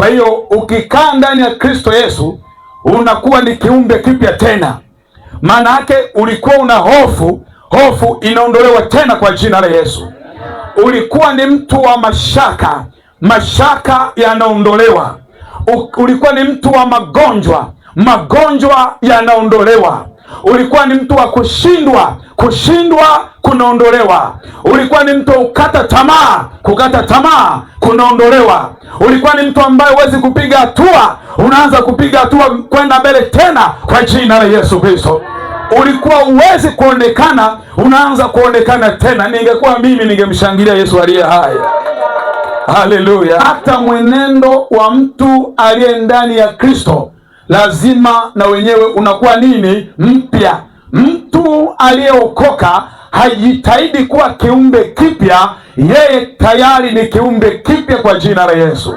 Kwa hiyo ukikaa ndani ya Kristo Yesu unakuwa ni kiumbe kipya tena. Maana yake ulikuwa una hofu, hofu inaondolewa tena kwa jina la Yesu. Ulikuwa ni mtu wa mashaka, mashaka yanaondolewa. Ulikuwa ni mtu wa magonjwa, magonjwa yanaondolewa. Ulikuwa ni mtu wa kushindwa, kushindwa kunaondolewa. Ulikuwa ni mtu wa kukata tamaa, kukata tamaa kunaondolewa. Ulikuwa ni mtu ambaye huwezi kupiga hatua, unaanza kupiga hatua kwenda mbele tena kwa jina la Yesu Kristo. Ulikuwa huwezi kuonekana, unaanza kuonekana tena. Ningekuwa mimi ningemshangilia Yesu aliye hai. Haleluya. Hata mwenendo wa mtu aliye ndani ya Kristo lazima na wenyewe unakuwa nini? Mpya. Mtu aliyeokoka hajitahidi kuwa kiumbe kipya, yeye tayari ni kiumbe kipya kwa jina la Yesu.